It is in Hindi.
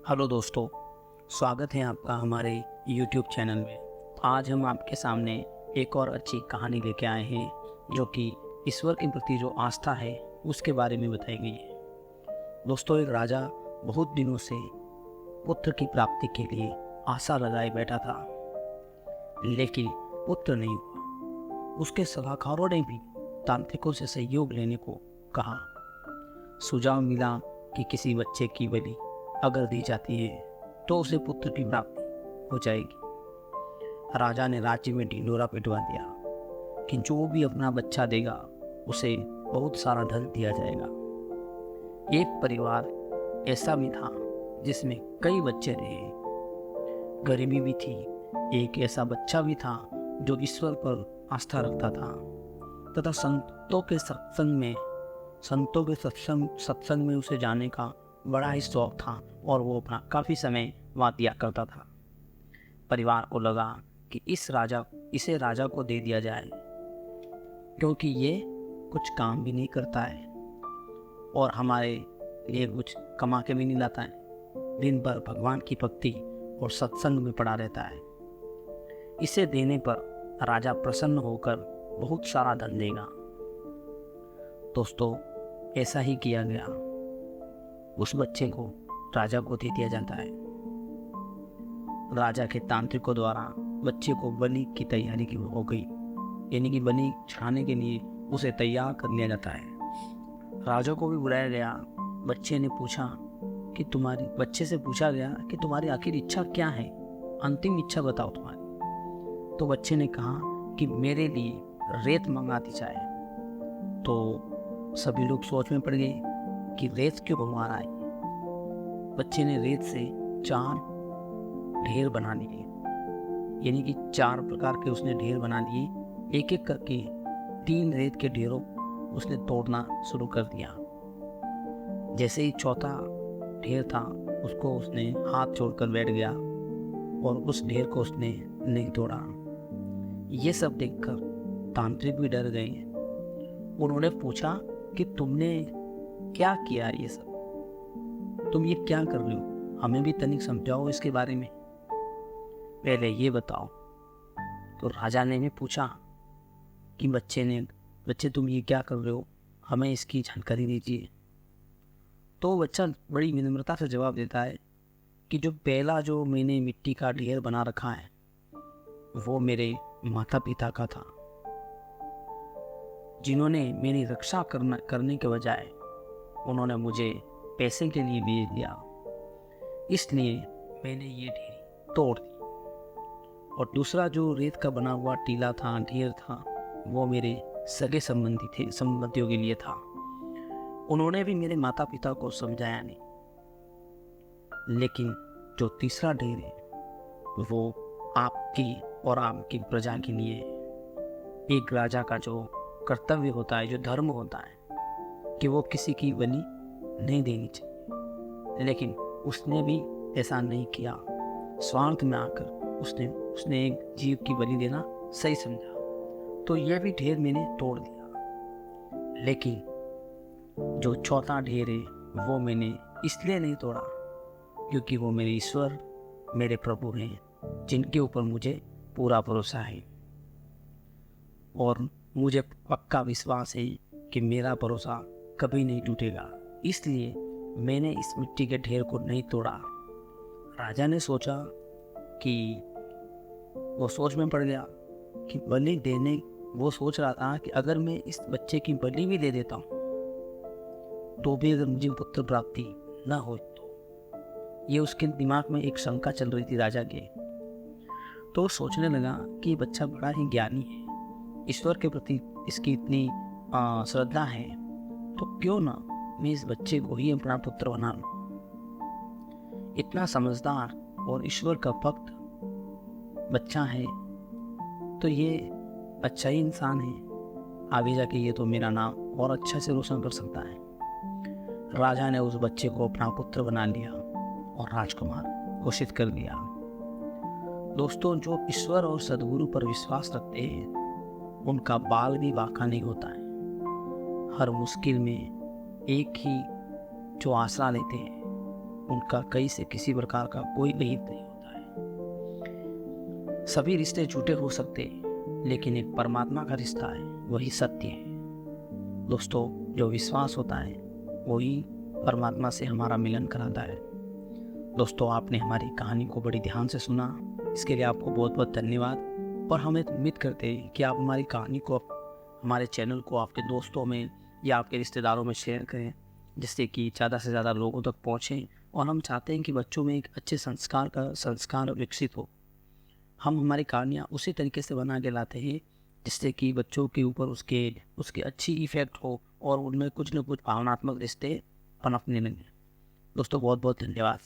हेलो दोस्तों, स्वागत है आपका हमारे YouTube चैनल में। आज हम आपके सामने एक और अच्छी कहानी लेके आए हैं जो कि ईश्वर के प्रति जो आस्था है उसके बारे में बताई गई है। दोस्तों, एक राजा बहुत दिनों से पुत्र की प्राप्ति के लिए आशा लगाए बैठा था, लेकिन पुत्र नहीं हुआ। उसके सलाहकारों ने भी तांत्रिकों से सहयोग लेने को कहा। सुझाव मिला कि किसी बच्चे की बलि अगर दी जाती है तो उसे पुत्र की प्राप्ति हो जाएगी। राजा ने राज्य में ढिंढोरा पिटवा दिया कि जो भी अपना बच्चा देगा उसे बहुत सारा धन दिया जाएगा। एक परिवार ऐसा भी था जिसमें कई बच्चे थे। गरीबी भी थी। एक ऐसा बच्चा भी था जो ईश्वर पर आस्था रखता था तथा संतों के सत्संग में उसे जाने का बड़ा ही शौक था और वो अपना काफ़ी समय वहाँ दिया करता था। परिवार को लगा कि इसे राजा को दे दिया जाए, क्योंकि ये कुछ काम भी नहीं करता है और हमारे लिए कुछ कमा के भी नहीं लाता है। दिन भर भगवान की भक्ति और सत्संग में पड़ा रहता है। इसे देने पर राजा प्रसन्न होकर बहुत सारा धन देगा। दोस्तों, ऐसा ही किया गया। उस बच्चे को राजा को दे दिया जाता है। राजा के तांत्रिकों द्वारा बच्चे को बलि की तैयारी की हो गई, यानी कि बलि चढ़ाने के लिए उसे तैयार कर लिया जाता है। राजा को भी बुलाया गया। बच्चे से पूछा गया कि तुम्हारी आखिर इच्छा क्या है, अंतिम इच्छा बताओ तुम्हारी। तो बच्चे ने कहा कि मेरे लिए रेत मंगा दी जाए। तो सभी लोग सोच में पड़ गए कि रेत क्यों मंगवा रहा है। बच्चे ने रेत से 4 ढेर बना लिए, यानी कि 4 प्रकार के उसने ढेर बना लिए। एक एक करके 3 रेत के ढेरों उसने तोड़ना शुरू कर दिया। जैसे ही चौथा ढेर था उसको उसने हाथ छोड़कर बैठ गया और उस ढेर को उसने नहीं तोड़ा। ये सब देखकर तांत्रिक भी डर गए। उन्होंने पूछा कि तुमने क्या किया, ये सब तुम ये क्या कर रहे हो, हमें भी तनिक समझाओ इसके बारे में, पहले ये बताओ। तो राजा ने पूछा कि बच्चे तुम ये क्या कर रहे हो, हमें इसकी जानकारी दीजिए। तो बच्चा बड़ी विनम्रता से जवाब देता है कि जो मैंने मिट्टी का ढेर बना रखा है वो मेरे माता पिता का था, जिन्होंने मेरी रक्षा करने के बजाय उन्होंने मुझे पैसे के लिए बेच दिया, इसलिए मैंने ये ढेर तोड़ दी। और दूसरा जो रेत का बना हुआ टीला था, ढेर था, वो मेरे सगे संबंधियों के लिए था। उन्होंने भी मेरे माता पिता को समझाया नहीं। लेकिन जो तीसरा ढेर है वो आपकी और आपकी प्रजा के लिए। एक राजा का जो कर्तव्य होता है, जो धर्म होता है, कि वो किसी की बलि नहीं देनी चाहिए, लेकिन उसने भी ऐसा नहीं किया। स्वार्थ में आकर उसने एक जीव की बलि देना सही समझा। तो यह भी ढेर मैंने तोड़ दिया। लेकिन जो चौथा ढेर है वो मैंने इसलिए नहीं तोड़ा क्योंकि वो मेरे ईश्वर, मेरे प्रभु हैं, जिनके ऊपर मुझे पूरा भरोसा है और मुझे पक्का विश्वास है कि मेरा भरोसा कभी नहीं टूटेगा। इसलिए मैंने इस मिट्टी के ढेर को नहीं तोड़ा। राजा ने सोचा कि वो सोच में पड़ गया कि बलि देने, वो सोच रहा था कि अगर मैं इस बच्चे की बलि भी दे देता हूँ तो भी अगर मुझे पुत्र प्राप्ति न हो तो। ये उसके दिमाग में एक शंका चल रही थी राजा के। तो वो सोचने लगा कि ये बच्चा बड़ा ही ज्ञानी है, ईश्वर के प्रति इसकी इतनी श्रद्धा है, तो क्यों ना मैं इस बच्चे को ही अपना पुत्र बना लूं। इतना समझदार और ईश्वर का भक्त बच्चा है तो ये अच्छा ही इंसान है, आगे जाके ये तो मेरा नाम और अच्छा से रोशन कर सकता है। राजा ने उस बच्चे को अपना पुत्र बना लिया और राजकुमार घोषित कर दिया। दोस्तों, जो ईश्वर और सद्गुरु पर विश्वास रखते हैं उनका बाल भी बांका नहीं होता है। हर मुश्किल में एक ही जो आसरा लेते हैं उनका कहीं से किसी प्रकार का कोई विहित नहीं होता है। सभी रिश्ते झूठे हो सकते हैं, लेकिन एक परमात्मा का रिश्ता है वही सत्य है। दोस्तों, जो विश्वास होता है वही परमात्मा से हमारा मिलन कराता है। दोस्तों, आपने हमारी कहानी को बड़ी ध्यान से सुना, इसके लिए आपको बहुत बहुत धन्यवाद। और हम उम्मीद करते हैं कि आप हमारी कहानी को, हमारे चैनल को आपके दोस्तों में या आपके रिश्तेदारों में शेयर करें, जिससे कि ज़्यादा से ज़्यादा लोगों तक पहुँचें। और हम चाहते हैं कि बच्चों में एक अच्छे संस्कार विकसित हो। हम हमारी कहानियाँ उसी तरीके से बना के लाते हैं जिससे कि बच्चों के ऊपर उसके अच्छी इफ़ेक्ट हो और उनमें कुछ न कुछ भावनात्मक रिश्ते पनपने लगे। दोस्तों, बहुत बहुत धन्यवाद।